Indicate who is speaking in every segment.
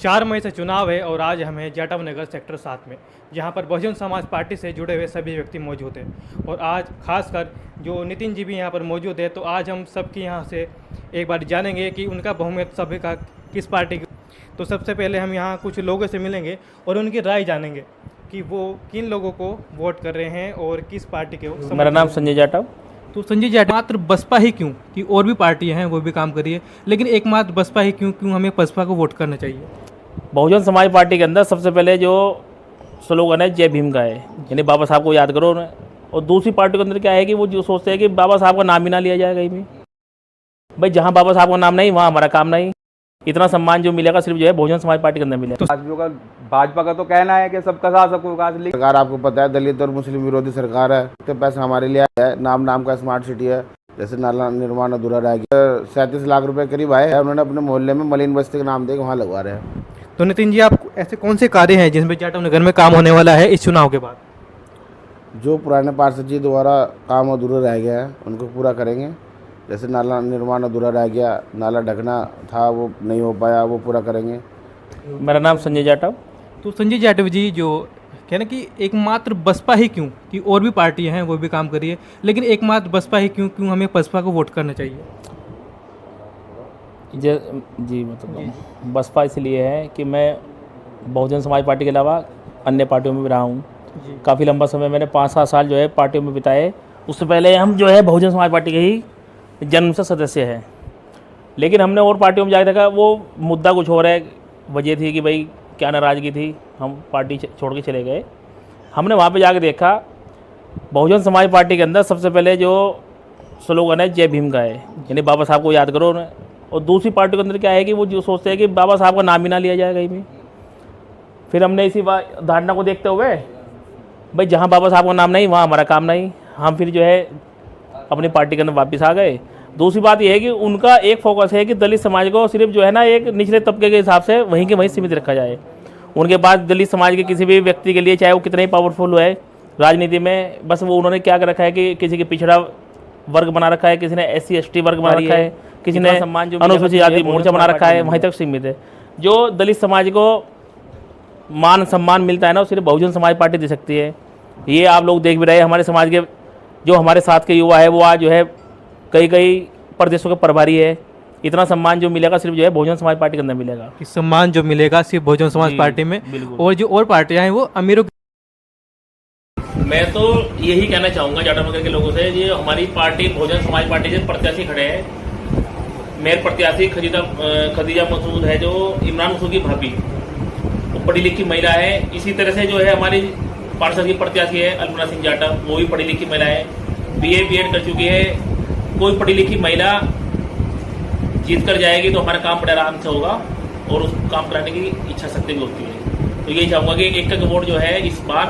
Speaker 1: 4 मई से चुनाव है और आज हम हैं जाटव नगर सेक्टर 7 में, जहां पर बहुजन समाज पार्टी से जुड़े हुए सभी व्यक्ति मौजूद हैं। और आज खासकर जो नितिन जी भी यहां पर मौजूद है, तो आज हम सबकी यहां से एक बार जानेंगे कि उनका बहुमत सभी का किस पार्टी की। तो सबसे पहले हम यहां कुछ लोगों से मिलेंगे और उनकी राय जानेंगे कि वो किन लोगों को वोट कर रहे हैं और किस पार्टी के।
Speaker 2: मेरा नाम संजय जाटव।
Speaker 1: तो संजय जाटव, मात्र बसपा ही क्यों, कि और भी पार्टियां हैं वो भी काम करिए, लेकिन एकमात्र बसपा ही क्यों क्यों हमें बसपा को वोट करना चाहिए?
Speaker 2: बहुजन समाज पार्टी के अंदर सबसे पहले जो स्लोगन है जय भीम का है, यानी बाबा साहब को याद करो। और दूसरी पार्टी के अंदर क्या है कि वो जो सोचते हैं कि बाबा साहब का नाम ही ना लिया जाए कहीं भी। भाई जहाँ बाबा साहब का नाम नहीं वहाँ हमारा काम नहीं। इतना सम्मान जो मिलेगा सिर्फ जो है बहुजन समाज पार्टी के अंदर मिलेगा।
Speaker 3: तो भाजपा का तो कहना है कि सबका साथ सबको विकास।
Speaker 4: सरकार आपको पता है दलित और मुस्लिम विरोधी सरकार है। तो पैसा हमारे लिए है, नाम का स्मार्ट सिटी है, जैसे नाला निर्माण अधूरा रह गया। 37 लाख रुपए करीब आए हैं, उन्होंने अपने मोहल्ले में मलिन बस्ती का नाम देकर वहाँ लगवा रहे हैं।
Speaker 1: तो नितिन जी, आप ऐसे कौन से कार्य हैं जिसमें जाटव नगर में काम होने वाला है इस चुनाव के बाद?
Speaker 4: जो पुराने पार्षद जी द्वारा काम अधूरा रह गया है उनको पूरा करेंगे। जैसे नाला निर्माण अधूरा रह गया, नाला ढकना था वो नहीं हो पाया, वो पूरा करेंगे।
Speaker 2: मेरा नाम संजय जाटव।
Speaker 1: तो संजय जाटव जी, जो कहना कि एकमात्र बसपा ही क्यों, कि और भी पार्टियां हैं वो भी काम करिए, लेकिन एकमात्र बसपा ही क्यों क्यों हमें बसपा को वोट करना चाहिए?
Speaker 2: जी मतलब बसपा इसलिए है कि मैं बहुजन समाज पार्टी के अलावा अन्य पार्टियों में भी रहा हूँ। काफ़ी लंबा समय मैंने 5-7 साल जो है पार्टियों में बिताए। उससे पहले हम जो है बहुजन समाज पार्टी के ही जन्म से सदस्य हैं, लेकिन हमने और पार्टियों में जाकर देखा वो मुद्दा कुछ और है। वजह थी कि भाई क्या नाराज़गी थी, हम पार्टी छोड़ के चले गए। हमने वहाँ पे जाकर देखा बहुजन समाज पार्टी के अंदर सबसे पहले जो स्लोगन है जय भीम का है, यानी बाबा साहब को याद करो। और दूसरी पार्टी के अंदर क्या है कि वो जो सोचते हैं कि बाबा साहब का नाम ही ना लिया जाए कहीं भी। फिर हमने इसी धारणा को देखते हुए भाई जहाँ बाबा साहब का नाम नहीं वहाँ हमारा काम नहीं, हम फिर जो है अपनी पार्टी के अंदर वापस आ गए। दूसरी बात यह है कि उनका एक फोकस है कि दलित समाज को सिर्फ जो है ना एक निचले तबके के हिसाब से वहीं के वहीं सीमित रखा जाए। उनके बाद दलित समाज के किसी भी व्यक्ति के लिए, चाहे वो कितना ही पावरफुल है राजनीति में, बस वो उन्होंने क्या कर रखा है कि किसी के पिछड़ा वर्ग बना रखा है, किसी ने SC/ST वर्ग बना रखा है, किसी ने अनुसूचित जाति मोर्चा बना रखा है, वहीं तक सीमित है। जो दलित समाज को मान सम्मान मिलता है ना, वो सिर्फ बहुजन समाज पार्टी दे सकती है। ये आप लोग देख भी रहे हैं, हमारे समाज के जो हमारे साथ के युवा है वो आज जो है कई प्रदेशों के प्रभारी है। इतना सम्मान जो मिलेगा सिर्फ जो है बहुजन समाज पार्टी के अंदर मिलेगा।
Speaker 1: कि सम्मान जो मिलेगा सिर्फ बहुजन समाज पार्टी में, और जो और पार्टियां हैं वो अमीरों।
Speaker 2: मैं तो यही कहना चाहूँगा जाटव नगर के लोगों से, ये हमारी पार्टी बहुजन समाज पार्टी से प्रत्याशी खड़े हैं। मेरे प्रत्याशी खदीजा मसूद है, जो इमरान मसूद की भाभी, वो पढ़ी लिखी महिला है। इसी तरह से जो है हमारी पार्षद की प्रत्याशी है अल्पना सिंह जाटव, वो भी पढ़ी लिखी महिला है, BA B.Ed कर चुकी है। कोई पढ़ी लिखी महिला जीत कर जाएगी तो हमारा काम बड़े आराम से होगा और उस काम कराने की इच्छा शक्ति भी होती है। तो यही चाहूँगा कि एक वोट जो है इस बार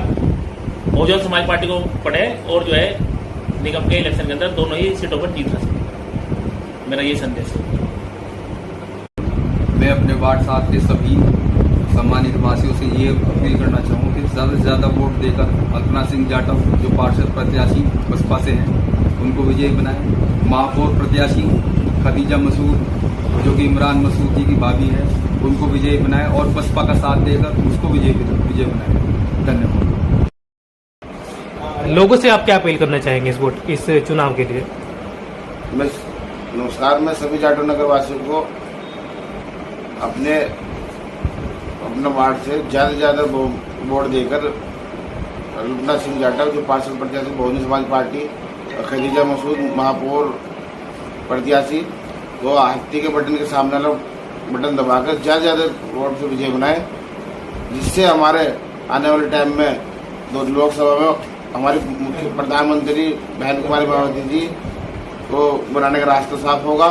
Speaker 2: बहुजन समाज पार्टी को पड़े और जो है निगम के इलेक्शन के अंदर दोनों ही सीटों पर जीत हासिल। मेरा ये संदेश है।
Speaker 3: मैं अपने वार्ड 7 के सभी सम्मानित वासियों से ये अपील करना चाहूँ कि ज़्यादा से ज़्यादा वोट देकर अल्पना सिंह जाटव जो पार्षद प्रत्याशी बसपा से हैं उनको विजयी बनाएं। महापौर प्रत्याशी खदीजा मसूद जो कि इमरान मसूद जी की भाभी है, उनको विजयी बनाएं और बसपा का साथ देकर उसको विजय बनाएं। धन्यवाद।
Speaker 1: लोगों से आप क्या अपील करना चाहेंगे इस चुनाव के लिए?
Speaker 4: नमस्कार, मैं सभी जाटव नगर वासियों को अपने वार्ड से ज़्यादा वोट देकर अल्पना सिंह जाटव जो पार्षद प्रत्याशी बहुजन समाज पार्टी, खदीजा मसूद महापौर प्रत्याशी, वो हत्ती के बटन के सामने वाला बटन दबाकर ज़्यादा वोट से विजय बनाए, जिससे हमारे आने वाले टाइम में लोकसभा में हमारी मुख्य प्रधानमंत्री बहन कुमारी मायावती जी को बनाने का रास्ता साफ होगा।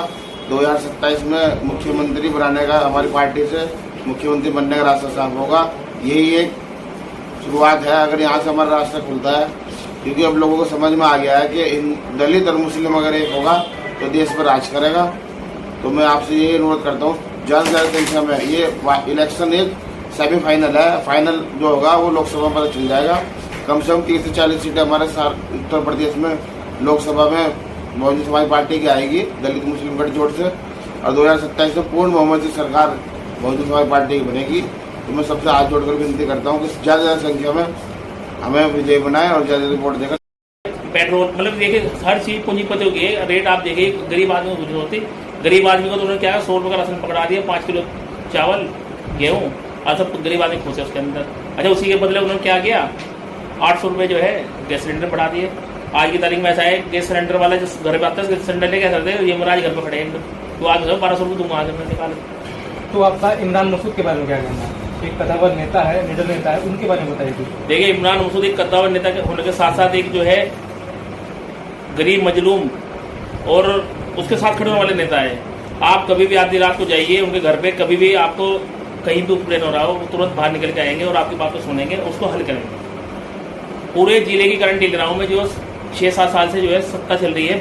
Speaker 4: 2027 में मुख्यमंत्री बनाने का, हमारी पार्टी से मुख्यमंत्री बनने का रास्ता साफ होगा। यही एक शुरुआत है, अगर यहाँ से हमारा रास्ता खुलता है, क्योंकि अब लोगों को समझ में आ गया है कि दलित और मुस्लिम अगर एक होगा तो देश पर राज करेगा। तो मैं आपसे ये अनुरोध करता हूँ ज़्यादा से ज़्यादा संख्या में, ये इलेक्शन एक सेमीफाइनल है, फाइनल जो होगा वो लोकसभा में पता चल जाएगा। कम से कम 30 से 40 सीटें हमारे उत्तर प्रदेश में लोकसभा में बहुजन समाज पार्टी की आएगी दलित मुस्लिम गठजोड़ से, और 2027 में पूर्ण बहुमत से सरकार बहुजन समाज पार्टी की बनेगी। तो मैं सबसे हाथ जोड़कर विनती करता हूँ कि ज़्यादा से ज़्यादा संख्या में हमें विजय बनाए और ज़्यादा वोट देकर।
Speaker 2: पेट्रोल मतलब देखिए हर चीज़ पूंजीपतियों की है, रेट आप देखिए गरीब आदमी को कुछ होती, गरीब आदमी को तो उन्होंने क्या है 100 रुपये का राशन पकड़ा दिया, 5 किलो चावल गेहूँ और सब गरीब आदमी खुश है उसके अंदर। अच्छा उसी के बदले उन्होंने क्या किया 800 रुपये जो है गैस सिलेंडर बढ़ा दिए। आज की तारीख में ऐसा है गैस सिलेंडर वाला जो घर पे आता है गैस सिलेंडर लेके करते हैं ये महाराज घर पर खड़े हैं तो आज 1200 रुपये दूंगा आज मैं निकाल।
Speaker 1: तो आपका इमरान मसूद के बारे में क्या कहना है? एक कद्दावर नेता है, निडर नेता है, उनके बारे में बताइए कुछ।
Speaker 2: देखिए इमरान मसूद एक कद्दावर नेता के होने के साथ साथ एक जो है गरीब मजलूम और उसके साथ खड़े होने वाले नेता है। आप कभी भी आधी रात को जाइए उनके घर पे, कभी भी आपको कहीं भी उपलेन हो रहा हो तुरंत बाहर निकल के आएंगे और आपकी बात को सुनेंगे, उसको हल करेंगे। पूरे जिले की गारंटी ले रहा हूँ मैं, जो 6-7 साल से जो है सत्ता चल रही है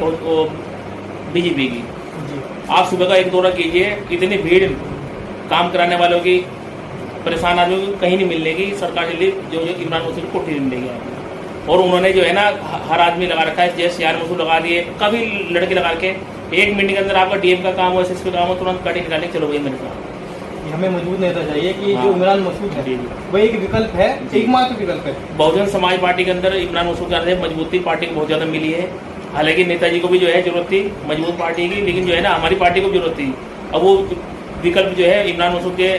Speaker 2: बीजेपी की। आप सुबह का एक दौरा कीजिए, इतनी भीड़ काम कराने वालों की, परेशान आदमियों की कहीं नहीं मिलेगी। सरकार चली जो इमरान मसूद को कोठी मिलेगी आपको। और उन्होंने जो है ना हर आदमी लगा रखा है, जैसे यार मसूद लगा दिए, कभी लड़के लगा के 1 मिनट के अंदर आपका डीएम का काम हो, एसएसपी का काम हो, तुरंत गाड़ी निकालने चलो भाई मेरे साथ।
Speaker 1: हमें मजबूत नेता चाहिए कि
Speaker 2: हाँ।
Speaker 1: जो इमरान मसूद है वही एक विकल्प है, एकमात्र विकल्प है।
Speaker 2: बहुजन समाज पार्टी के अंदर इमरान मसूद का मजबूती पार्टी को बहुत ज़्यादा मिली है। हालांकि नेताजी को भी जो है जरूरत थी मजबूत पार्टी की, लेकिन जो है ना हमारी पार्टी को जरूरत थी। अब वो विकल्प जो है इमरान मसूद के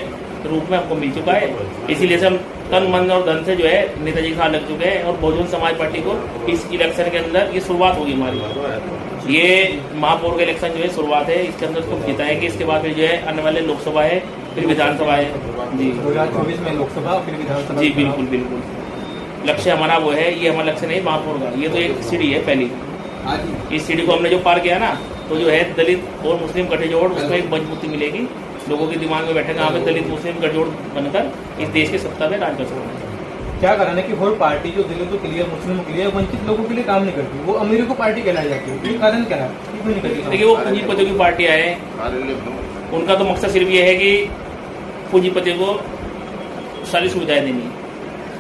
Speaker 2: रूप में हमको मिल चुका है, इसीलिए से हम तन मन और धन से जो है नेताजी के साथ लग चुके हैं। और बहुजन समाज पार्टी को इस इलेक्शन के अंदर ये शुरुआत होगी हमारी। ये महापौर का इलेक्शन जो है शुरुआत है, इसके अंदर उसको जिताएंगे। इसके बाद फिर जो है आने वाले लोकसभा है, फिर विधानसभा है जी।
Speaker 1: 2024 में लोकसभा फिर विधानसभा।
Speaker 2: जी बिल्कुल बिल्कुल, लक्ष्य हमारा वो है। ये हमारा लक्ष्य नहीं महापौर का, ये तो एक सीढ़ी है पहली। इस सीढ़ी को हमने जो पार किया ना, तो जो है दलित और मुस्लिम गठजोड़ उसमें एक मजबूती मिलेगी। लोगों के दिमाग में बैठेगा यहाँ पे दलित मुस्लिम गठजोड़ बनकर इस देश की सत्ता में राज कर सकते हैं।
Speaker 1: क्या कारण है कि वो पार्टी जो दलितों के लिए, मुस्लिमों के लिए, वंचित लोगों के लिए काम नहीं करती, वो अमीरों को पार्टी कहलाई जाती है? ये कारण क्या है, क्यों नहीं करती?
Speaker 2: देखिए वो पूंजीपतियों की पार्टियाँ हैं, उनका तो मकसद सिर्फ ये है कि पूंजीपतियों को सारी सुविधाएं देनी।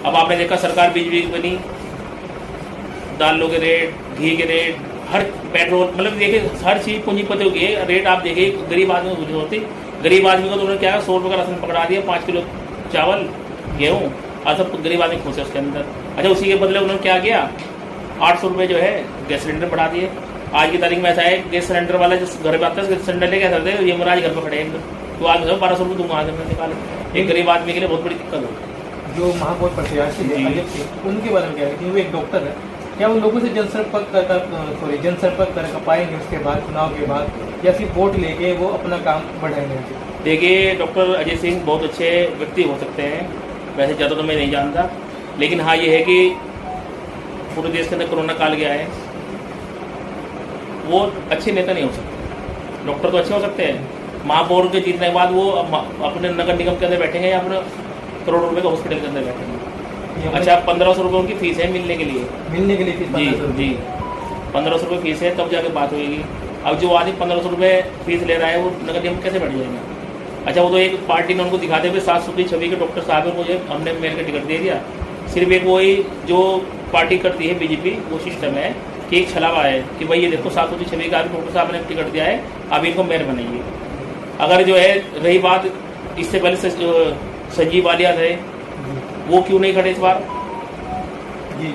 Speaker 2: अब आपने देखा सरकार बीजेपी की बनी, दालों के रेट, घी के रेट, हर पेट्रोल मतलब देखिए हर चीज़ पूंजीपतियों की है। रेट आप देखिए गरीब आदमी को कुछ होती, गरीब आदमी को तो उन्होंने क्या है 100 रुपये का राशन पकड़ा दिया, 5 किलो चावल गेहूँ और सब गरीब आदमी खुश है उसके अंदर। अच्छा उसी के बदले उन्होंने क्या किया 800 रुपये जो है गैस सिलेंडर बढ़ा दिए। आज की तारीख में ऐसा है गैस सिलेंडर वाला जो घर पे आता है गैस सिलेंडर लेके करते हैं ये महाराज घर पर खड़े हैं तो आज 1200 रुपये दूंगा आज मैं निकाले। एक गरीब आदमी के लिए बहुत बड़ी दिक्कत हो।
Speaker 1: जो महापौर प्रत्याशी है अजय सिंह, उनके बारे में क्या है? वो एक डॉक्टर है, क्या उन लोगों से जनसंपर्क कर पाएंगे उसके बाद चुनाव के बाद, या सिर्फ वोट लेके वो अपना काम बढ़ाएंगे?
Speaker 2: देखिए डॉक्टर अजय सिंह बहुत अच्छे व्यक्ति हो सकते हैं, वैसे ज़्यादा तो मैं नहीं जानता, लेकिन हाँ ये है कि पूरे देश के अंदर कोरोना काल गया है, वो अच्छे नेता नहीं हो सकते। डॉक्टर तो अच्छे हो सकते हैं, महापौर के जीतने के बाद वो अपने नगर निगम के अंदर बैठेंगे या अपने करोड़ों रुपए के हॉस्पिटल के अंदर बैठेंगे। अच्छा 1500 रुपये उनकी फीस है मिलने के लिए
Speaker 1: फीस?
Speaker 2: जी जी 1500 रुपये फीस है, तब जाके बात होगी। अब जो आदमी 1500 रुपये फीस ले रहा है वो नगर निगम कैसे बैठ जाएगा? अच्छा वो तो एक पार्टी ने उनको दिखाते हुए 7 सूत्री छवि के डॉक्टर साहब है, मुझे हमने मेल का टिकट दे दिया। सिर्फ एक वही जो पार्टी करती है बीजेपी, वो सिस्टम है कि एक छलावा है कि भाई ये देखो 7 सूत्री छवि का डॉक्टर साहब ने टिकट दिया है, आप इनको मेयर बनाइए। अगर जो है रही बात इससे पहले संजीव वालिया थे, वो क्यों नहीं खड़े इस बार?
Speaker 1: जी।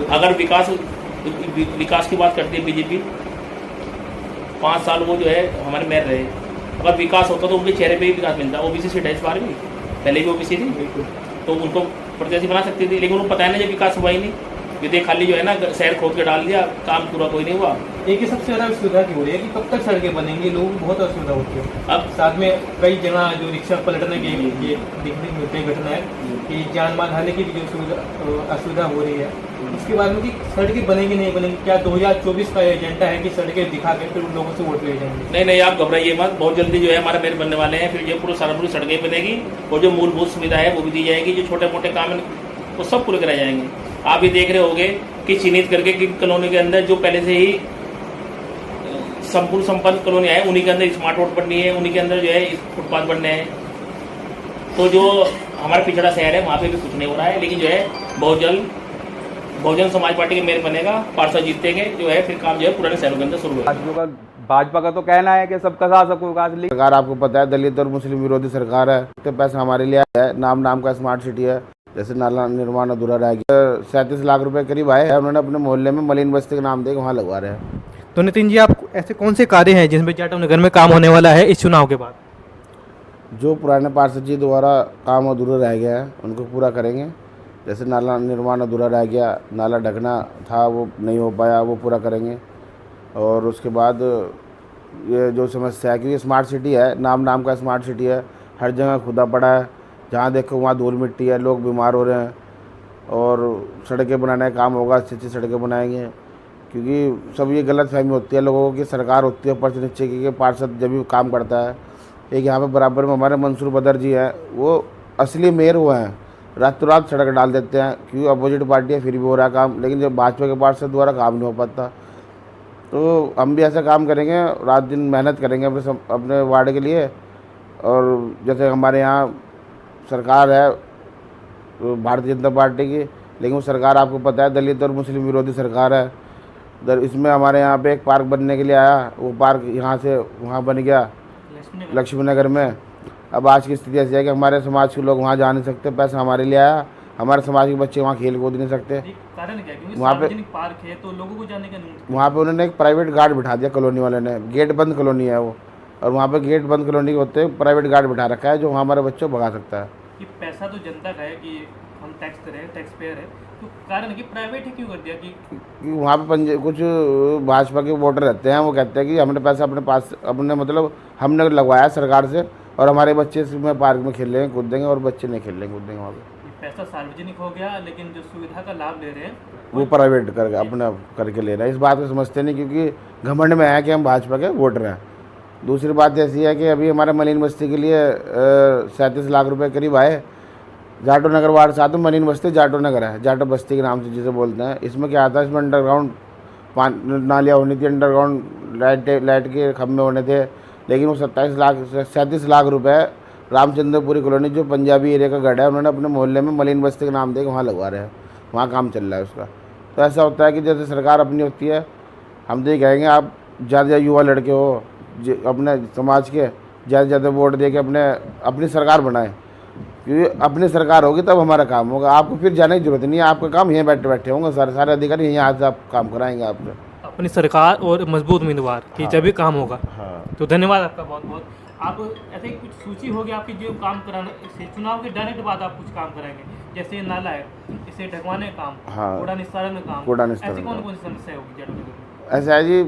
Speaker 2: अगर विकास की बात करती है बीजेपी, 5 साल वो जो है हमारे मेयर रहे, अगर विकास होता तो उनके चेहरे पे ही विकास मिलता। ओबीसी सीट है इस बार भी, पहले भी ओबीसी थी तो उनको प्रत्याशी बना सकती थी, लेकिन उनको पता है ना जब विकास हुआ ही नहीं, ये खाली जो है ना शहर खोद के डाल दिया, काम पूरा कोई नहीं हुआ।
Speaker 1: एक ही सबसे ज़्यादा असुविधा की हो रही है कि कब तक सड़कें बनेंगी, लोगों को बहुत असुविधा होती है।
Speaker 2: अब
Speaker 1: साथ में कई जगह जो रिक्शा पलटने की ये देखने को मिलती घटना है कि जान माल हानि की भी जो असुविधा हो रही है, उसके बाद में कि सड़कें बनेंगी नहीं बनेंगी, क्या 2024 का एजेंडा है कि सड़कें दिखा के फिर उन लोगों से वोट ले जाएंगे?
Speaker 2: नहीं आप घबराइए मत, बहुत जल्दी जो है हमारे मेयर बनने वाले हैं, फिर ये पूरी सारी सड़कें बनेगी और जो मूलभूत सुविधा है वो भी दी जाएगी, जो छोटे मोटे काम है वो सब पूरे कराए जाएंगे। आप भी देख रहे होंगे कि चिन्हित करके कि कॉलोनी के अंदर जो पहले से ही संपूर्ण संपन्न कॉलोनी है उन्हीं के अंदर स्मार्ट रोड बननी है, उन्हीं के अंदर जो है फुटपाथ बनने हैं। तो जो हमारा पिछड़ा शहर है वहाँ पे भी कुछ नहीं हो रहा है, लेकिन जो है बहुत जल्द बहुजन समाज पार्टी के मेयर बनेगा, पार्षद जीतेंगे, जो है फिर काम जो है पुराने शहरों के अंदर शुरू होगा।
Speaker 5: आदमियों का भाजपा का तो कहना है कि सबका साथ सबका विकास, लेकिन
Speaker 4: सरकार आपको पता है दलित और मुस्लिम विरोधी सरकार है। तो पैसा हमारे लिए आया है, नाम का स्मार्ट सिटी है, जैसे नाला निर्माण अधूरा रह गया, 37 लाख रुपए करीब आए हैं। उन्होंने अपने मोहल्ले में मलिन बस्ती का नाम दे वहाँ लगवा रहे हैं।
Speaker 1: तो नितिन जी, आप ऐसे कौन से कार्य हैं जिसमें जाटव नगर में काम होने वाला है इस चुनाव के बाद?
Speaker 4: जो पुराने पार्षद जी द्वारा काम अधूरा रह गया है उनको पूरा करेंगे। जैसे नाला निर्माण अधूरा रह गया, नाला ढकना था वो नहीं हो पाया, वो पूरा करेंगे। और उसके बाद ये जो समस्या है, क्योंकि स्मार्ट सिटी है, नाम का स्मार्ट सिटी है, हर जगह खुदा पड़ा है, जहाँ देखो वहाँ धूल मिट्टी है, लोग बीमार हो रहे हैं। और सड़कें बनाने का काम होगा, अच्छी सड़कें बनाएंगे, क्योंकि सब ये गलत फहमी होती है लोगों की, सरकार होती है ऊपर से नीचे की, पार्षद जब भी काम करता है। एक यहाँ पे बराबर में हमारे मंसूर बदर जी हैं, वो असली मेयर हुए हैं, रातों रात सड़क डाल देते हैं, क्योंकि अपोजिट पार्टी है फिर भी हो रहा है काम, लेकिन जब भाजपा के पार्षद द्वारा काम नहीं हो पाता। तो हम भी ऐसा काम करेंगे, रात दिन मेहनत करेंगे अपने वार्ड के लिए। और जैसे हमारे यहाँ सरकार है भारतीय जनता पार्टी की, लेकिन वो सरकार आपको पता है दलित और मुस्लिम विरोधी सरकार है। इसमें हमारे यहाँ पे एक पार्क बनने के लिए आया, वो पार्क यहाँ से वहाँ बन गया लक्ष्मी नगर में। अब आज की स्थिति ऐसी है कि हमारे समाज के लोग वहाँ जा नहीं सकते, पैसा हमारे लिए आया, हमारे समाज के बच्चे वहाँ खेल कूद नहीं सकते।
Speaker 1: कारण क्या? क्योंकि
Speaker 4: वहाँ पे
Speaker 1: पार्क है तो लोगों को जाने का नहीं।
Speaker 4: वहाँ पे उन्होंने एक प्राइवेट गार्ड बिठा दिया, कॉलोनी वाले ने, गेट बंद कॉलोनी है वो, और वहाँ पे गेट बंद कॉलोनी के होते प्राइवेट गार्ड बिठा रखा है जो वहाँ हमारे बच्चों को भगा सकता है।
Speaker 1: ये पैसा तो जनता का है कि हम टैक्स दे रहे हैं, टैक्स पेयर है, तो कारण कि प्राइवेट ही क्यों कर दिया कि
Speaker 4: वहाँ पे कुछ भाजपा के वोटर रहते हैं, वो कहते हैं कि हमने पैसा अपने पास अपने मतलब हमने लगवाया सरकार से, और हमारे बच्चे इसमें पार्क में खेल लेंगे कूदेंगे और बच्चे नहीं खेल लेंगे कूदेंगे वहाँ पे।
Speaker 1: पैसा सार्वजनिक हो गया, लेकिन जो सुविधा का लाभ ले रहे हैं
Speaker 4: वो प्राइवेट करके अपना करके ले रहे हैं। इस बात को समझते नहीं, क्योंकि घमंड में है कि हम भाजपा के वोटर हैं। दूसरी बात ऐसी है कि अभी हमारे मलिन बस्ती के लिए 37 लाख रुपए करीब आए। जाटो नगर वार्ड 7 में मलिन बस्ती जाटो नगर है, जाटो बस्ती के नाम से जिसे बोलते हैं। इसमें क्या आता है, इसमें अंडरग्राउंड नालियाँ होनी थी, अंडरग्राउंड लाइट के खम्भे होने थे, लेकिन वो 37 लाख रुपए रामचंद्रपुरी कॉलोनी जो पंजाबी एरिया का गढ़ है, उन्होंने अपने मोहल्ले में मलिन बस्ती का नाम दे के वहाँ लगवा रहे हैं, वहाँ काम चल रहा है उसका। तो ऐसा होता है कि जैसे सरकार अपनी होती है, हम तो ये कहेंगे आप ज़्यादा युवा लड़के हो अपने समाज के, ज़्यादा वोट दे के अपनी सरकार बनाएं, क्योंकि अपनी सरकार होगी तब हमारा काम होगा। आपको फिर जाने की जरूरत नहीं है, आपका काम यहीं बैठे होंगे, सारे अधिकारी यहीं आज आप काम कराएंगे आपसे।
Speaker 1: अपनी सरकार और मजबूत उम्मीदवार की जब भी काम होगा।
Speaker 4: हाँ।
Speaker 1: तो धन्यवाद आपका बहुत बहुत। आप ऐसे कुछ सूची होगी आपकी जो काम कराने से चुनाव के डायरेक्ट बाद आप कुछ काम कराएंगे, जैसे नाला है इसे ढकवाने का काम,
Speaker 4: हाँ,
Speaker 1: कूड़ा निस्तारण का काम,
Speaker 4: कूड़ा निस्तारण
Speaker 1: ऐसी कौन
Speaker 4: का।
Speaker 1: कौन सी समस्या होगी जाटव नगर में?
Speaker 4: ऐसा है जी,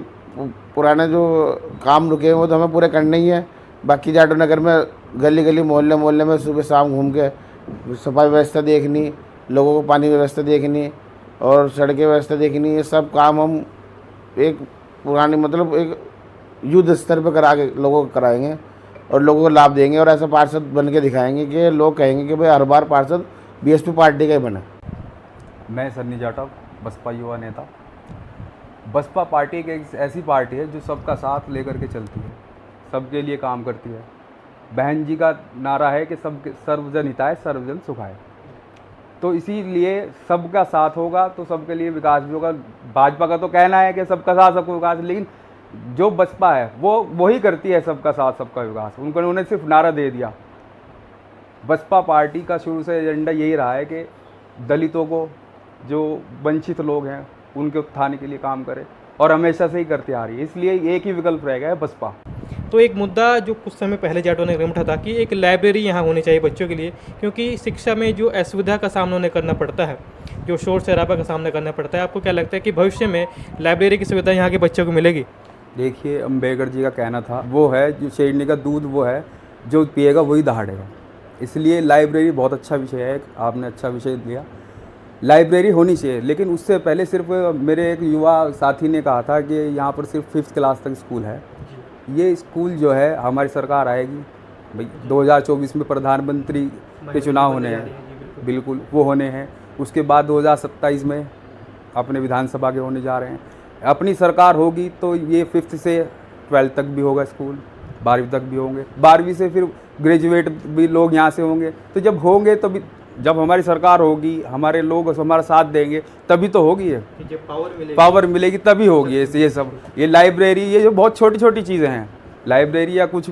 Speaker 4: पुराने जो काम रुके हैं वो तो हमें पूरे करने ही है। बाकी जाटो नगर में गली गली मोहल्ले में सुबह शाम घूम के सफाई व्यवस्था देखनी, लोगों को पानी व्यवस्था देखनी और सड़कें व्यवस्था देखनी, ये सब काम हम एक पुरानी मतलब एक युद्ध स्तर पर करा के लोगों को कराएंगे और लोगों को लाभ देंगे। और ऐसा पार्षद बन के दिखाएंगे कि लोग कहेंगे कि भाई हर बार पार्षद बीएसपी पार्टी का ही बने।
Speaker 5: मैं सन्नी जाटव, बसपा युवा नेता। बसपा पार्टी एक ऐसी पार्टी है जो सबका साथ लेकर के चलती है, सबके लिए काम करती है। बहन जी का नारा है कि सब सर्वजन हिताय सर्वजन सुखाय, तो इसीलिए सबका साथ होगा तो सबके लिए विकास भी होगा। भाजपा का तो कहना है कि सबका साथ सबका विकास, लेकिन जो बसपा है वो वही करती है सबका साथ सबका विकास। उन्होंने सिर्फ नारा दे दिया। बसपा पार्टी का शुरू से एजेंडा यही रहा है कि दलितों को, जो वंचित लोग हैं, उनके उत्थान के लिए काम करे और हमेशा से ही करते आ रही है, इसलिए एक ही विकल्प रहेगा, है बसपा।
Speaker 1: तो एक मुद्दा जो कुछ समय पहले जाटव नगर में उठा था कि एक लाइब्रेरी यहाँ होनी चाहिए बच्चों के लिए, क्योंकि शिक्षा में जो असुविधा का सामना उन्हें करना पड़ता है, जो शोर शराबा का सामना करना पड़ता है, आपको क्या लगता है कि भविष्य में लाइब्रेरी की सुविधा यहाँ के बच्चों को मिलेगी?
Speaker 5: देखिए, अम्बेडकर जी का कहना था, वो है जो शेरनी का दूध वो है जो पिएगा वही दहाड़ेगा। इसलिए लाइब्रेरी बहुत अच्छा विषय है, आपने अच्छा विषय दिया, लाइब्रेरी होनी चाहिए। लेकिन उससे पहले सिर्फ मेरे एक युवा साथी ने कहा था कि यहाँ पर सिर्फ 5th क्लास तक स्कूल है। ये स्कूल जो है हमारी सरकार आएगी भाई, 2024 में प्रधानमंत्री के चुनाव होने हैं, बिल्कुल वो होने हैं। उसके बाद 2027 में अपने विधानसभा के होने जा रहे हैं। अपनी सरकार होगी तो ये 5th से 12th तक भी होगा स्कूल, 12वीं तक भी होंगे, 12वीं से फिर ग्रेजुएट भी लोग यहाँ से होंगे। तो जब होंगे तो जब हमारी सरकार होगी, हमारे लोग हमारा साथ देंगे तभी तो होगी है,
Speaker 1: जब पावर
Speaker 5: पावर मिलेगी तभी होगी। ये सब, ये लाइब्रेरी, ये जो बहुत छोटी छोटी चीज़ें हैं, लाइब्रेरी या कुछ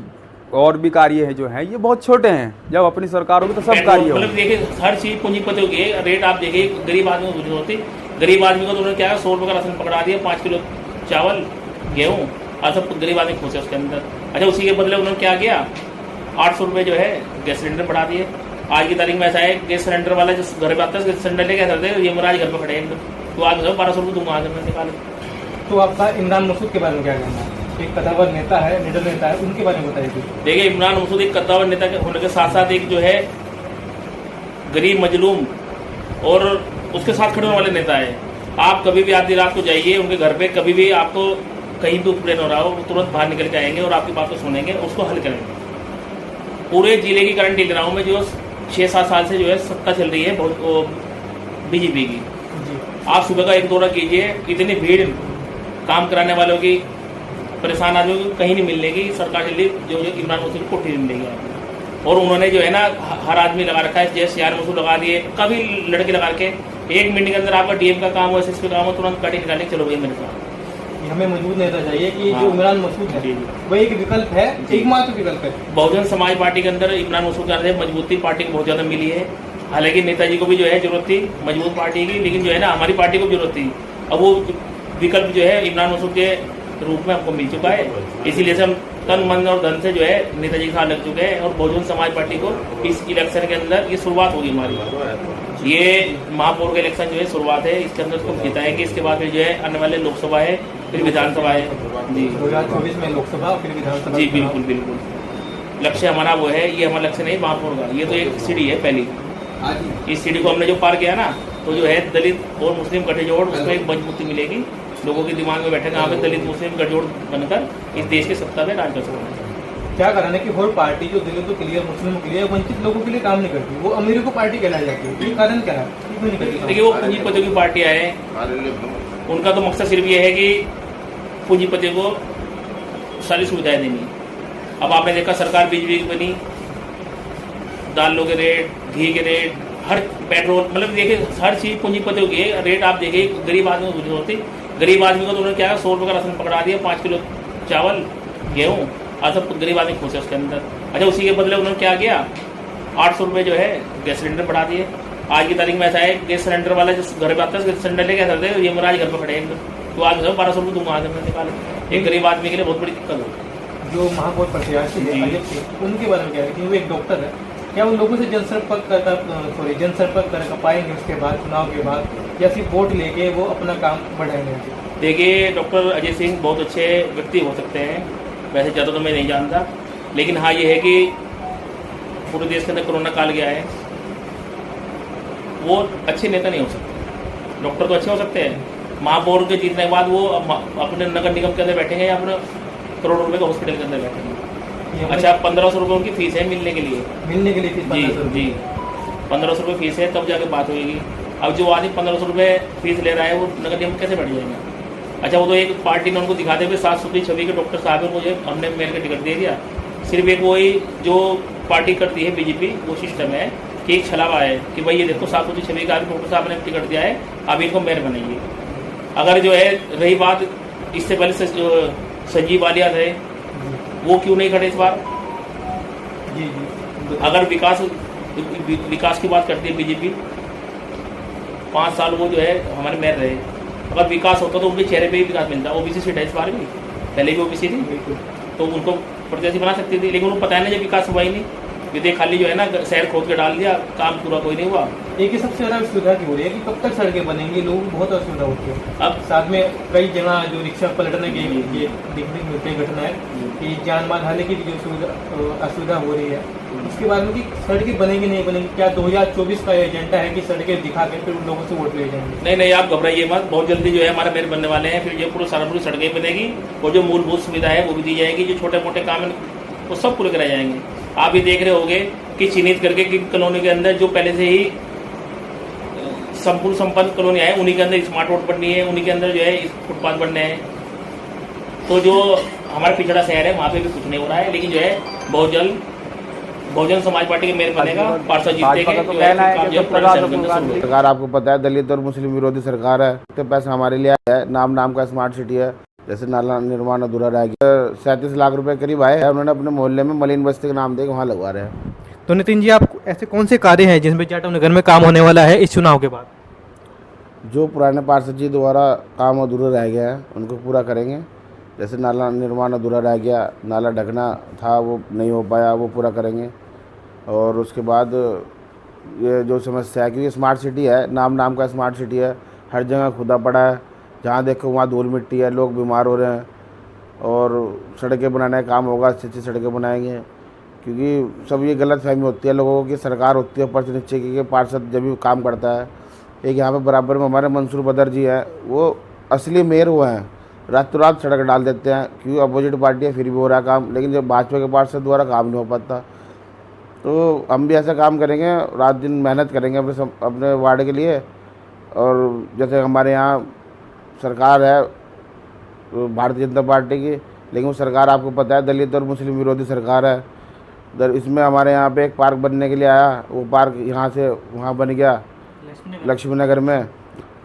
Speaker 5: और भी कार्य है जो हैं, ये बहुत छोटे हैं। जब अपनी सरकार होगी तो सब कार्य होगा।
Speaker 2: मतलब देखिए हर चीज़ पूंजीपतियों की है। रेट आप देखिए, गरीब आदमी को जरूरत होती, गरीब आदमी को तो उन्होंने क्या है 100 रुपये का राशन पकड़ा दिया, 5 किलो चावल गेहूँ, और सब गरीब आदमी खुश है उसके अंदर। अच्छा, उसी के बदले उन्होंने क्या किया, 800 रुपये जो है गैस सिलेंडर बढ़ा दिए। आज की तारीख में ऐसा है, गैस सिलेंडर वाला जो घर पे आता है गैस सिलेंडर लेके आता है, ये महाराज घर पे खड़े हैं, तो आज 1200 रुपये दूंगा आज मैं निकाल।
Speaker 1: तो आपका इमरान मसूद के बारे में क्या कहना है? एक कद्दावर नेता है, निडर नेता है, उनके बारे में बताइए कुछ।
Speaker 2: देखिए, इमरान मसूद एक कद्दावर नेता के होने के साथ साथ एक जो है गरीब मजलूम और उसके साथ खड़े होने वाले नेता है। आप कभी भी आधी रात को जाइए उनके घर पे, कभी भी आपको कहीं भी उपलेन हो रहा हो, वो तुरंत बाहर निकल के आएंगे और आपकी बात को सुनेंगे, उसको हल करेंगे। पूरे जिले की गारंटी ले रहा हूँ मैं, जो 6-7 साल से जो है सत्ता चल रही है बीजेपी की। आप सुबह का एक दौरा कीजिए, इतनी भीड़ काम कराने वालों की, परेशान आदमियों को कहीं नहीं मिलने की। सरकार जल्दी जो इमरान मसूद को कोठी मिलेगी आपको। और उन्होंने जो है ना हर आदमी लगा रखा है, जैसे यार मसूद लगा दिए, कभी लड़के लगा के 1 मिनट के अंदर आपका डीएम का काम हो, एसएसपी का काम हो, तुरंत गाड़ी निकालने चलो भाई मेरे साथ।
Speaker 1: हमें मजबूत नेता चाहिए कि
Speaker 2: हाँ।
Speaker 1: जो इमरान मसूद है वही एक विकल्प है, एकमात्र विकल्प है।
Speaker 2: बहुजन समाज पार्टी के अंदर इमरान मसूद के अंदर मजबूती पार्टी को बहुत ज़्यादा मिली है। हालांकि नेताजी को भी जो है जरूरत थी मजबूत पार्टी की, लेकिन जो है ना हमारी पार्टी को जरूरत थी। अब वो विकल्प जो है इमरान मसूद के रूप में हमको मिल चुका है, इसीलिए से हम तन मन और धन से जो है नेताजी के साथ लग चुके हैं। और बहुजन समाज पार्टी को इस इलेक्शन के अंदर ये शुरुआत होगी हमारी। ये महापौर का इलेक्शन जो है शुरुआत है, इसके अंदर उसको जिताएंगे। इसके बाद फिर जो है आने वाले लोकसभा है, फिर विधानसभा है जी।
Speaker 1: 2024 में लोकसभा और फिर विधानसभा।
Speaker 2: जी बिल्कुल बिल्कुल, लक्ष्य हमारा वो है, ये हमारा लक्ष्य नहीं महापौर का, ये तो एक सीढ़ी है पहली। इस सीढ़ी को हमने जो पार किया ना, तो जो है दलित और मुस्लिम गठजोड़, उसमें एक मजबूती मिलेगी। लोगों के दिमाग में बैठेगा यहाँ पे दलित मुस्लिम गठजोड़ बनकर इस देश की सत्ता में राज कर सकते हैं।
Speaker 1: क्या कारण है कि हर पार्टी जो दलितों के लिए, मुस्लिमों के लिए, वंचित लोगों के लिए काम नहीं करती, वो अमीरों को पार्टी कहलाई जाती है? ये कारण क्या है, क्यों नहीं करती?
Speaker 2: देखिए, वो पूंजीपतियों की पार्टियाँ हैं, उनका तो मकसद सिर्फ ये है कि पूंजीपतियों को सारी सुविधाएं देनी। अब आपने देखा सरकार बीजेपी की बनी, दालों के रेट, घी के रेट, हर पेट्रोल, मतलब देखिए हर चीज़ पूंजीपतियों की है। रेट आप देखिए, गरीब आदमी को जरूरत होती, गरीब आदमी को तो उन्होंने क्या है 100 रुपये का राशन पकड़ा दिया, 5 किलो चावल गेहूँ, और सब गरीब आदमी खुश है उसके अंदर। अच्छा, उसी के बदले उन्होंने क्या किया, 800 रुपये जो है गैस सिलेंडर बढ़ा दिए। आज की तारीख में ऐसा है, गैस सिलेंडर वाला जो घर पे आता है गैस सिलेंडर लेके आता है, ये महाराज घर पर खड़े हैं, तो आज 1200 रुपये दूंगा आज मैं निकाल। एक गरीब आदमी के लिए बहुत बड़ी दिक्कत हो।
Speaker 1: जो महापौर प्रत्याशी है अजय सिंह, उनके बारे में क्या है कि वो एक डॉक्टर है, क्या उन लोगों से जनसंपर्क कर पाएंगे उसके बाद, चुनाव के बाद, या सिर्फ वोट लेके वो अपना काम बढ़ाएंगे?
Speaker 2: देखिए, डॉक्टर अजय सिंह बहुत अच्छे व्यक्ति हो सकते हैं, वैसे ज़्यादा तो मैं नहीं जानता, लेकिन हाँ ये है कि पूरे देश के अंदर कोरोना काल गया है, वो अच्छे नेता नहीं हो सकते। डॉक्टर तो अच्छे हो सकते हैं, महापौर के जीतने के बाद वो अपने नगर निगम के अंदर बैठेंगे या अपने करोड़ों रुपए का हॉस्पिटल के अंदर बैठेंगे। अच्छा, 1500 रुपये उनकी फीस है मिलने के लिए
Speaker 1: फीस?
Speaker 2: जी 1500 रुपये फीस है, तब जाके बात होगी। अब जो आदमी 1500 रुपये फीस ले रहा है, वो नगर निगम कैसे बैठ जाएगा? अच्छा, वो तो एक पार्टी ने उनको दिखाते हुए 7 सूत्री छवि के डॉक्टर साहब है, मुझे हमने मेल का टिकट दे दिया। सिर्फ एक वही जो पार्टी करती है बीजेपी, वो सिस्टम है कि एक छलावा है कि भाई ये देखो 7 सूत्री छवि का डॉक्टर साहब ने टिकट दिया है, अब इनको मेयर बनाइए। अगर जो है रही बात, इससे पहले से संजीव वालिया थे, वो क्यों नहीं खड़े इस बार?
Speaker 1: जी।
Speaker 2: अगर विकास की बात करती है बीजेपी, 5 साल वो जो है हमारे मेयर रहे, अगर विकास होता तो उनके चेहरे पे ही विकास मिलता। ओबीसी सीट है इस बार भी, पहले भी ओबीसी थी, तो उनको प्रत्याशी बना सकती थी, लेकिन उनको पता है ना जब विकास हुआ ही नहीं, विधेयक खाली जो है ना शहर खोद के डाल दिया, काम पूरा कोई नहीं हुआ।
Speaker 1: एक ही सबसे ज़्यादा असुविधा की हो रही है कि कब तक सड़कें बनेंगी, लोगों को बहुत असुविधा होती है।
Speaker 2: अब
Speaker 1: साथ में कई जगह जो रिक्शा पलटने की देखने को मिलती है घटना है कि जान माल हानि की भी जो असुविधा हो रही है। उसके बाद में कि सड़कें बनेंगी नहीं बनेंगी, क्या 2024 का एजेंडा है कि सड़कें दिखा के फिर उन लोगों से वोट ले जाएंगे?
Speaker 2: नहीं, आप घबराइए मत, बहुत जल्दी जो है हमारे मेयर बनने वाले हैं, फिर ये पूरा सारा पूरी सड़कें बनेगी और जो मूलभूत सुविधा है वो भी दी जाएगी, जो छोटे मोटे काम है वो सब पूरे कराए जाएंगे। आप भी देख रहे होंगे कि चिन्हित करके कि कॉलोनी के अंदर जो पहले से ही संपूर्ण संपन्न कॉलोनी है, उन्हीं के अंदर स्मार्ट रोड बननी है, उन्हीं के अंदर जो है फुटपाथ बनने हैं। तो जो हमारा पिछड़ा शहर है वहाँ पे भी कुछ नहीं हो रहा है, लेकिन जो है बहुत जल्द बहुजन समाज पार्टी के मेयर बनेगा, पार्षद जीतेंगे।
Speaker 5: भाजपा का तो कहना है कि सबका साथ सबका विकास।
Speaker 4: सरकार आपको पता है दलित और मुस्लिम विरोधी सरकार है, तो पैसा हमारे लिए आया है। नाम का स्मार्ट सिटी है, जैसे नाला निर्माण अधूरा रह गया, 37 लाख रुपए करीब आए हैं। उन्होंने अपने मोहल्ले में मलिन बस्ती का नाम दे वहाँ लगवा रहे हैं।
Speaker 1: तो नितिन जी, आप ऐसे कौन से कार्य हैं जिसमें जाटव नगर में काम होने वाला है इस चुनाव के बाद?
Speaker 4: जो पुराने पार्षद जी द्वारा काम अधूरा रह गया है उनको पूरा करेंगे। जैसे नाला निर्माण अधूरा रह गया, नाला ढकना था वो नहीं हो पाया, वो पूरा करेंगे। और उसके बाद ये जो समस्या है, क्योंकि स्मार्ट सिटी है, नाम का स्मार्ट सिटी है, हर जगह खुदा पड़ा है, जहाँ देखो वहाँ धूल मिट्टी है, लोग बीमार हो रहे हैं। और सड़कें बनाने का काम होगा, अच्छी सड़कें बनाएंगे, क्योंकि सब ये गलत फहमी होती है लोगों को कि सरकार होती है ऊपर से नीचे की, पार्षद जब भी काम करता है। एक यहाँ पे बराबर में हमारे मंसूर बदर जी है, वो असली मेयर हुए हैं, रातों रात सड़क डाल देते हैं, क्योंकि अपोजिट पार्टी है फिर भी हो रहा है काम, लेकिन जब भाजपा के पार्षद द्वारा काम नहीं हो पाता। तो हम भी ऐसा काम करेंगे, रात दिन मेहनत करेंगे अपने वार्ड के लिए। और जैसे हमारे यहाँ सरकार है भारतीय जनता पार्टी की, लेकिन वो सरकार आपको पता है दलित और मुस्लिम विरोधी सरकार है। इसमें हमारे यहाँ पे एक पार्क बनने के लिए आया, वो पार्क यहाँ से वहाँ बन गया लक्ष्मी नगर में।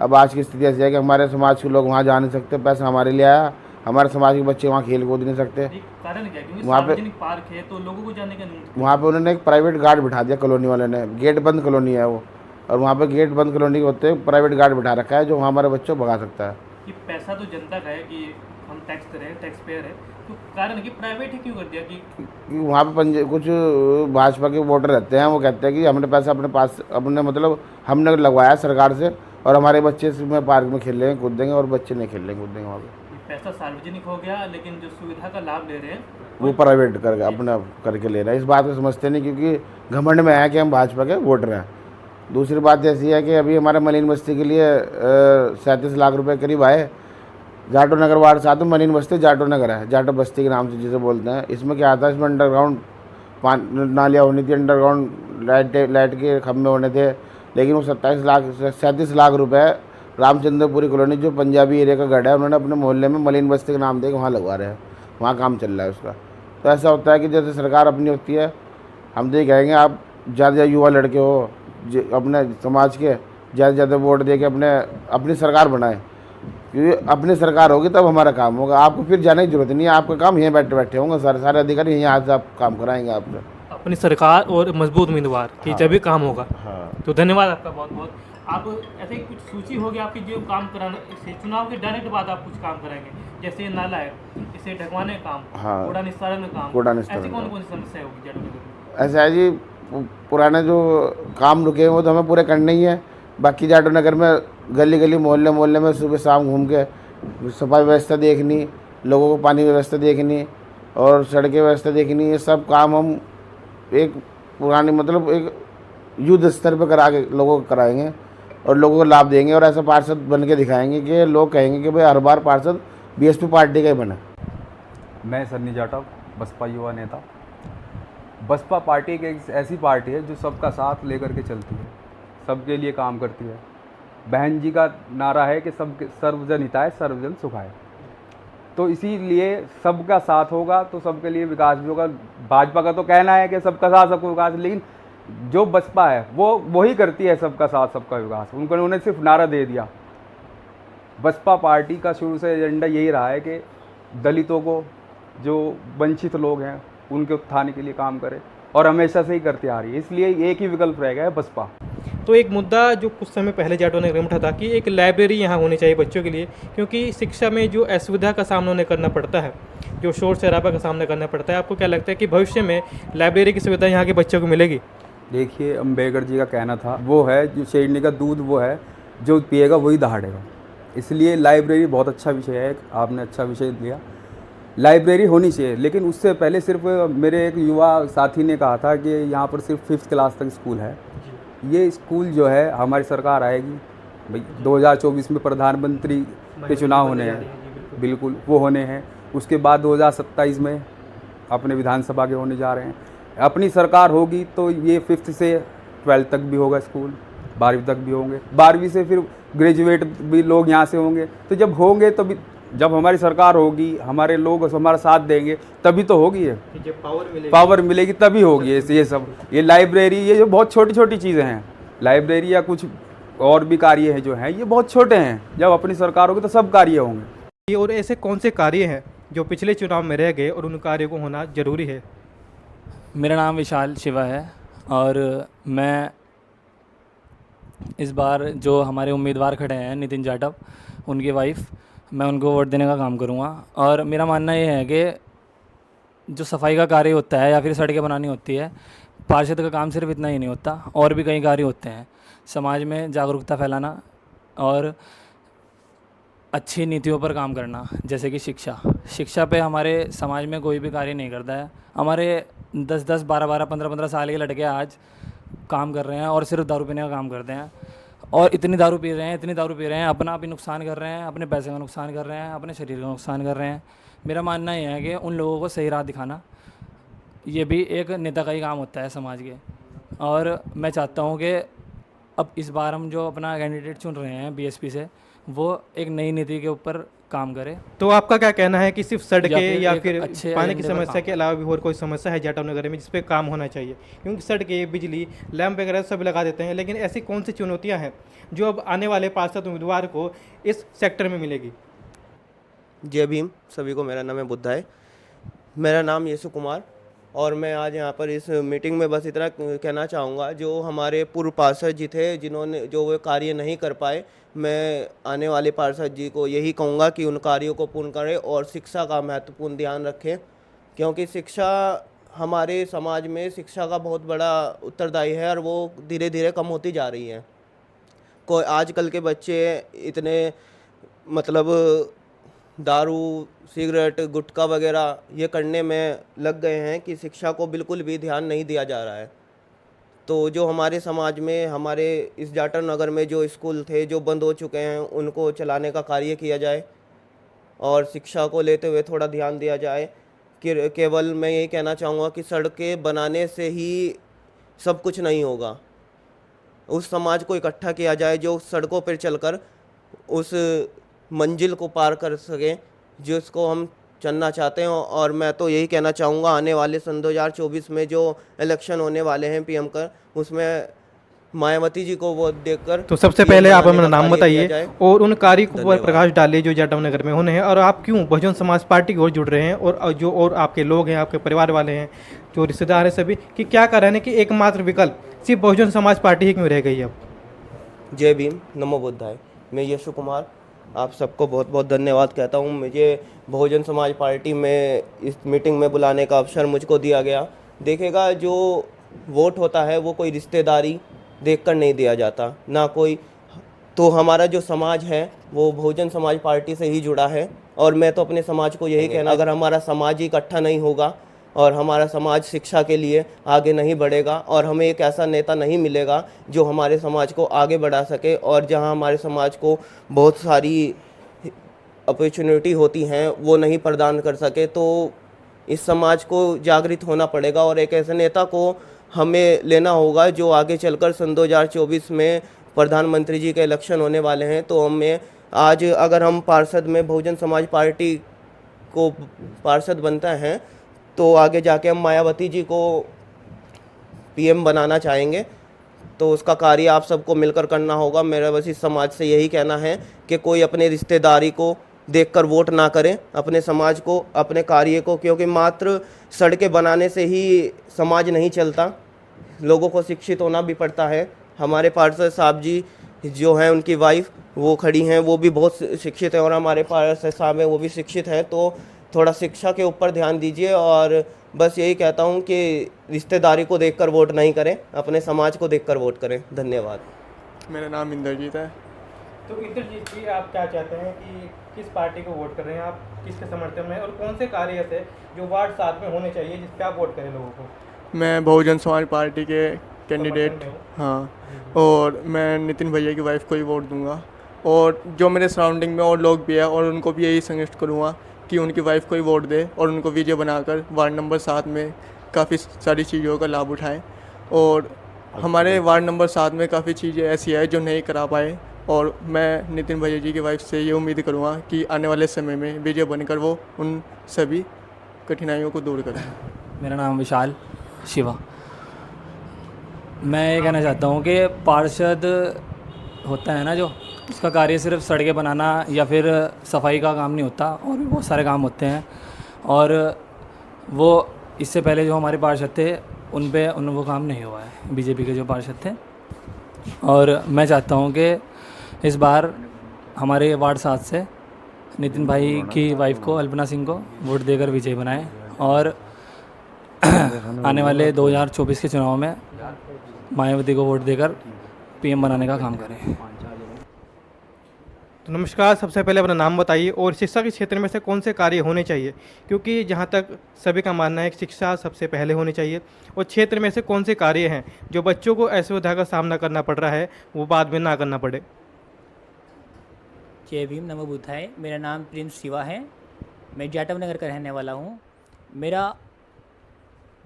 Speaker 4: अब आज की स्थिति ऐसी है कि हमारे समाज के लोग वहाँ जा नहीं सकते, पैसा हमारे लिए आया, हमारे समाज के बच्चे वहाँ खेल कूद नहीं सकते।
Speaker 1: कारण क्या? क्योंकि
Speaker 4: वहाँ पे
Speaker 1: पार्क है तो लोगों को जाने का नहीं।
Speaker 4: वहाँ पे उन्होंने एक प्राइवेट गार्ड बिठा दिया कॉलोनी वाले ने, गेट बंद कॉलोनी है वो, और वहाँ पे गेट बंद कॉलोनी होते प्राइवेट गार्ड बिठा रखा है जो वहाँ हमारे बच्चों को भगा सकता है।
Speaker 1: कि पैसा तो जनता का है कि हम टैक्स दे रहे हैं, टैक्स पेयर है, तो कारण कि प्राइवेट ही क्यों कर दिया? कि
Speaker 4: वहाँ पे कुछ भाजपा के वोटर रहते हैं, वो कहते हैं कि हमने पैसा अपने पास अपने मतलब हमने लगवाया सरकार से, और हमारे बच्चे इसमें पार्क में खेल लेंगे कूदेंगे और बच्चे नहीं खेल लेंगे कूदेंगे। वहाँ पे
Speaker 1: पैसा सार्वजनिक हो गया, लेकिन जो सुविधा का लाभ ले रहे हैं
Speaker 4: वो प्राइवेट करके अपने करके ले रहे हैं। इस बात को समझते नहीं, क्योंकि घमंड में है कि हम भाजपा के वोटर हैं। दूसरी बात ऐसी है कि अभी हमारे मलिन बस्ती के लिए 37 लाख रुपए करीब आए। जाटो नगर वार्ड 7 में मलिन बस्ती जाटो नगर है, जाटो बस्ती के नाम से जिसे बोलते हैं। इसमें क्या आता है, इसमें अंडरग्राउंड नालियाँ होनी थी, अंडरग्राउंड लाइट के खम्भे होने थे, लेकिन वो 37 लाख रुपए रामचंद्रपुरी कॉलोनी जो पंजाबी एरिया का गढ़ है, उन्होंने अपने मोहल्ले में मलिन बस्ती का नाम दे वहाँ लगवा रहे हैं, वहाँ काम चल रहा है उसका। तो ऐसा होता है कि जैसे सरकार अपनी होती है, हम तो ये कहेंगे आप ज़्यादा युवा लड़के हो अपने समाज के, ज़्यादा वोट दे के अपनी सरकार बनाए, क्योंकि अपनी सरकार होगी तब हमारा काम होगा। आपको फिर जाने की जरूरत नहीं है, आपका काम यहीं बैठे होंगे, सारे अधिकारी यहीं आज आप काम कराएंगे आपसे।
Speaker 1: अपनी सरकार और मजबूत उम्मीदवार की जब भी काम होगा।
Speaker 4: हाँ।
Speaker 1: तो धन्यवाद आपका बहुत बहुत। आप ऐसे कुछ सूची होगी आपकी जो काम कराने से चुनाव के डायरेक्ट बाद आप कुछ काम कराएंगे, जैसे नाला है इसे ढकवाने का काम,
Speaker 4: हाँ,
Speaker 1: कूड़ा निस्तारण का काम,
Speaker 4: कूड़ा निस्तारण
Speaker 1: ऐसी कौन कौन सी समस्या होगी जाटव नगर में?
Speaker 4: ऐसा है जी, पुराने जो काम रुके हैं वो तो हमें पूरे करने ही है। बाकी जाटो नगर में गली गली मोहल्ले में सुबह शाम घूम के सफाई व्यवस्था देखनी, लोगों को पानी व्यवस्था देखनी और सड़कें व्यवस्था देखनी, ये सब काम हम एक पुरानी मतलब एक युद्ध स्तर पर करा के लोगों को कराएंगे और लोगों को लाभ देंगे। और ऐसा पार्षद बन के दिखाएंगे कि लोग कहेंगे कि भाई हर बार पार्षद बीएसपी पार्टी का ही बना।
Speaker 5: मैं सन्नी जाटव, बसपा युवा नेता। बसपा पार्टी एक ऐसी पार्टी है जो सबका साथ लेकर के चलती है, सबके लिए काम करती है। बहन जी का नारा है कि सब सर्वजन हिताय सर्वजन सुखाय, तो इसीलिए सबका साथ होगा तो सबके लिए विकास भी होगा। भाजपा का तो कहना है कि सबका साथ सबका विकास, लेकिन जो बसपा है वो वही करती है सबका साथ सबका विकास। उन्होंने सिर्फ नारा दे दिया। बसपा पार्टी का शुरू से एजेंडा यही रहा है कि दलितों को, जो वंचित लोग हैं, उनके उत्थान के लिए काम करे, और हमेशा से ही करती आ रही है। इसलिए एक ही विकल्प रह गया है, बसपा।
Speaker 1: तो एक मुद्दा जो कुछ समय पहले जाटव नगर में उठा था कि एक लाइब्रेरी यहाँ होनी चाहिए बच्चों के लिए, क्योंकि शिक्षा में जो असुविधा का सामना उन्हें करना पड़ता है, जो शोर शराबा का सामना करना पड़ता है, आपको क्या लगता है कि भविष्य में लाइब्रेरी की सुविधा यहाँ के बच्चों को मिलेगी?
Speaker 5: देखिए, अम्बेडकर जी का कहना था, वो है जो शेरनी का दूध वो है जो पिएगा वही दहाड़ेगा। इसलिए लाइब्रेरी बहुत अच्छा विषय है, आपने अच्छा विषय लिया, लाइब्रेरी होनी चाहिए। लेकिन उससे पहले सिर्फ मेरे एक युवा साथी ने कहा था कि यहाँ पर सिर्फ 5th क्लास तक स्कूल है। ये स्कूल जो है हमारी सरकार आएगी भाई 2024 में प्रधानमंत्री के चुनाव होने हैं, बिल्कुल वो होने हैं। उसके बाद 2027 में अपने विधानसभा के होने जा रहे हैं। अपनी सरकार होगी तो ये 5th से 12th तक भी होगा स्कूल, 12वीं तक भी होंगे, 12वीं से फिर ग्रेजुएट भी लोग यहाँ से होंगे। तो जब होंगे तो भी जब हमारी सरकार होगी, हमारे लोग हमारा साथ देंगे, तभी तो होगी ये।
Speaker 1: कि जब
Speaker 5: पावर मिलेगी तभी होगी ये सब। ये लाइब्रेरी, ये जो बहुत छोटी छोटी चीज़ें हैं, लाइब्रेरी या कुछ और भी कार्य हैं जो हैं, ये बहुत छोटे हैं। जब अपनी सरकार होगी तो सब कार्य होंगे।
Speaker 1: और ऐसे कौन से कार्य हैं जो पिछले चुनाव में रह गए और उन कार्यों को होना जरूरी है?
Speaker 2: मेरा नाम विशाल शिवा है और मैं इस बार जो हमारे उम्मीदवार खड़े हैं नितिन जाटव, उनकी वाइफ, मैं उनको वोट देने का काम करूँगा। और मेरा मानना ये है कि जो सफाई का कार्य होता है या फिर सड़कें बनानी होती है, पार्षद का काम सिर्फ इतना ही नहीं होता, और भी कई कार्य होते हैं। समाज में जागरूकता फैलाना और अच्छी नीतियों पर काम करना, जैसे कि शिक्षा पे हमारे समाज में कोई भी कार्य नहीं करता है। हमारे 10-10, 12-12, 15-15 साल के लड़के आज काम कर रहे हैं और सिर्फ दारू पीने का काम करते हैं, और इतनी दारू पी रहे हैं, अपना भी नुकसान कर रहे हैं, अपने पैसे का नुकसान कर रहे हैं, अपने शरीर का नुकसान कर रहे हैं। मेरा मानना यह है कि उन लोगों को सही राह दिखाना, ये भी एक नेता का ही काम होता है समाज के। और मैं चाहता हूँ कि अब इस बार हम जो अपना कैंडिडेट चुन रहे हैं बीएसपी से, वो एक नई नीति के ऊपर काम करे।
Speaker 1: तो आपका क्या कहना है कि सिर्फ सड़कें या फिर
Speaker 2: अच्छे
Speaker 1: पानी की
Speaker 2: एजेंडे पर
Speaker 1: समस्या
Speaker 2: काम
Speaker 1: के अलावा भी और कोई समस्या है जाटव नगर में जिस पे काम होना चाहिए? क्योंकि सड़कें, बिजली, लैंप वगैरह सब लगा देते हैं, लेकिन ऐसी कौन सी चुनौतियां हैं जो अब आने वाले पार्षद उम्मीदवार को इस सेक्टर में मिलेगी?
Speaker 6: जय भीम सभी को। मेरा नाम है बुद्धा है। मेरा नाम यशु कुमार, और मैं आज यहाँ पर इस मीटिंग में बस इतना कहना चाहूँगा, जो हमारे पूर्व पार्षद जी थे जिन्होंने जो वो कार्य नहीं कर पाए, मैं आने वाले पार्षद जी को यही कहूँगा कि उन कार्यों को पूर्ण करें और शिक्षा का महत्वपूर्ण ध्यान रखें, क्योंकि शिक्षा हमारे समाज में शिक्षा का बहुत बड़ा उत्तरदायी है और वो धीरे धीरे कम होती जा रही है। कोई आजकल के बच्चे इतने मतलब दारू, सिगरेट, गुटखा वगैरह ये करने में लग गए हैं कि शिक्षा को बिल्कुल भी ध्यान नहीं दिया जा रहा है। तो जो हमारे समाज में, हमारे इस जाटव नगर में जो स्कूल थे जो बंद हो चुके हैं, उनको चलाने का कार्य किया जाए और शिक्षा को लेते हुए थोड़ा ध्यान दिया जाए। कि केवल मैं यही कहना चाहूँगा कि सड़कें बनाने से ही सब कुछ नहीं होगा। उस समाज को इकट्ठा किया जाए जो सड़कों पर चलकर उस मंजिल को पार कर सकें जिसको हम चलना चाहते हैं। और मैं तो यही कहना चाहूँगा, आने वाले सन 2024 में जो इलेक्शन होने वाले हैं पीएम का, उसमें मायावती जी को वो देखकर।
Speaker 1: तो सबसे पहले आप अपना नाम बताइए और उन कार्य पर प्रकाश डालिए जो जाटव नगर में होने हैं, और आप क्यों बहुजन समाज पार्टी की ओर जुड़ रहे हैं, और जो और आपके लोग हैं, आपके परिवार वाले हैं, जो रिश्तेदार हैं, सभी कि क्या कारण है कि एकमात्र विकल्प सिर्फ बहुजन समाज पार्टी ही क्यों रह गई अब?
Speaker 6: जय भीम, नमो बुद्धाय। मैं यशु कुमार आप सबको बहुत बहुत धन्यवाद कहता हूँ। मुझे बहुजन समाज पार्टी में इस मीटिंग में बुलाने का अवसर मुझको दिया गया। देखिएगा, जो वोट होता है वो कोई रिश्तेदारी देखकर नहीं दिया जाता, ना कोई। तो हमारा जो समाज है वो बहुजन समाज पार्टी से ही जुड़ा है, और मैं तो अपने समाज को यही कहना, अगर हमारा समाज इकट्ठा नहीं होगा और हमारा समाज शिक्षा के लिए आगे नहीं बढ़ेगा और हमें एक ऐसा नेता नहीं मिलेगा जो हमारे समाज को आगे बढ़ा सके, और जहां हमारे समाज को बहुत सारी अपॉर्चुनिटी होती हैं वो नहीं प्रदान कर सके, तो इस समाज को जागृत होना पड़ेगा और एक ऐसे नेता को हमें लेना होगा जो आगे चलकर सन 2024 में प्रधानमंत्री जी के इलेक्शन होने वाले हैं। तो हमें आज अगर हम पार्षद में बहुजन समाज पार्टी को पार्षद बनता हैं तो आगे जाके हम मायावती जी को पीएम बनाना चाहेंगे, तो उसका कार्य आप सबको मिलकर करना होगा। मेरा बस इस समाज से यही कहना है कि कोई अपने रिश्तेदारी को देखकर वोट ना करें, अपने समाज को, अपने कार्य को, क्योंकि मात्र सड़कें बनाने से ही समाज नहीं चलता, लोगों को शिक्षित होना भी पड़ता है। हमारे पार्षद साहब जी जो हैं, उनकी वाइफ वो खड़ी हैं, वो भी बहुत शिक्षित है, और हमारे पार्षद साहब हैं वो भी शिक्षित हैं। तो थोड़ा शिक्षा के ऊपर ध्यान दीजिए, और बस यही कहता हूँ कि रिश्तेदारी को देखकर वोट नहीं करें, अपने समाज को देखकर वोट करें। धन्यवाद।
Speaker 7: मेरा नाम इंद्रजीत है।
Speaker 1: तो इंद्रजीत जी, आप क्या चाहते हैं कि किस पार्टी को वोट कर रहे हैं आप, किसके समर्थन में, और कौन से कार्य ऐसे जो वार्ड 7 में होने चाहिए जिस पर आप वोट करें लोगों को?
Speaker 7: मैं बहुजन समाज पार्टी के कैंडिडेट, हाँ, और मैं नितिन भैया की वाइफ को ही वोट दूंगा, और जो मेरे सराउंडिंग में और लोग भी हैं और उनको भी यही सजेस्ट करूँगा कि उनकी वाइफ को ही वोट दे और उनको विजय बनाकर वार्ड नंबर 7 में काफ़ी सारी चीज़ों का लाभ उठाएं। और हमारे वार्ड नंबर 7 में काफ़ी चीज़ें ऐसी है जो नहीं करा पाए, और मैं नितिन भैया जी की वाइफ से ये उम्मीद करूँगा कि आने वाले समय में विजय बनकर वो उन सभी कठिनाइयों को दूर करें।
Speaker 8: मेरा नाम विशाल शिवा। मैं ये कहना चाहता हूँ कि पार्षद होता है ना जो, उसका कार्य सिर्फ सड़कें बनाना या फिर सफाई का काम नहीं होता, और भी बहुत सारे काम होते हैं। और वो इससे पहले जो हमारे पार्षद थे उन वो काम नहीं हुआ है, बीजेपी के जो पार्षद थे। और मैं चाहता हूँ कि इस बार हमारे वार्ड 7 से नितिन भाई की वाइफ को, अल्पना सिंह को, वोट देकर विजयी बनाएं और आने वाले 2024 के चुनाव में मायावती को वोट देकर पीएम बनाने का काम करें।
Speaker 1: तो नमस्कार, सबसे पहले अपना नाम बताइए और शिक्षा के क्षेत्र में से कौन से कार्य होने चाहिए, क्योंकि जहाँ तक सभी का मानना है कि शिक्षा सबसे पहले होनी चाहिए, और क्षेत्र में से कौन से कार्य हैं जो बच्चों को असुविधा का सामना करना पड़ रहा है वो बाद में ना करना पड़े।
Speaker 9: जय भीम, नमो बुद्धाय। मेरा नाम प्रिंस शिवा है, मैं जाटव नगर का रहने वाला हूँ। मेरा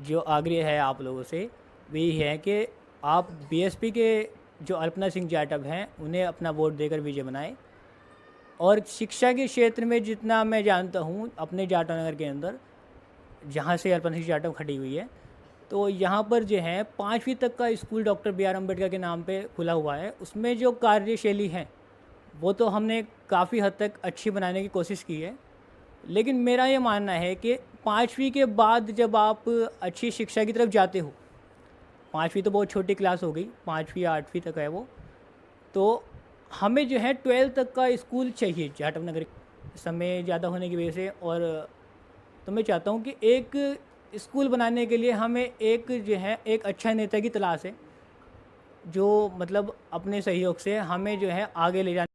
Speaker 9: जो आग्रह है आप लोगों से वही है कि आप बीएसपी के जो अल्पना सिंह जाटव हैं उन्हें अपना वोट देकर विजय बनाएं। और शिक्षा के क्षेत्र में जितना मैं जानता हूँ अपने जाटव नगर के अंदर, जहाँ से अल्पना सिंह जाटव खड़ी हुई है, तो यहाँ पर जो है 5वीं तक का स्कूल डॉक्टर BR अम्बेडकर के नाम पे खुला हुआ है। उसमें जो कार्यशैली है वो तो हमने काफ़ी हद तक अच्छी बनाने की कोशिश की है, लेकिन मेरा ये मानना है कि 5वीं के बाद जब आप अच्छी शिक्षा की तरफ जाते हो, 5वीं तो बहुत छोटी क्लास हो गई, 5वीं या 8वीं तक है वो, तो हमें जो है 12 तक का स्कूल चाहिए जाटव नगर, समय ज़्यादा होने की वजह से। और तो मैं चाहता हूँ कि एक स्कूल बनाने के लिए हमें एक जो है एक अच्छा नेता की तलाश है, जो मतलब अपने सहयोग से हमें जो है आगे ले जाने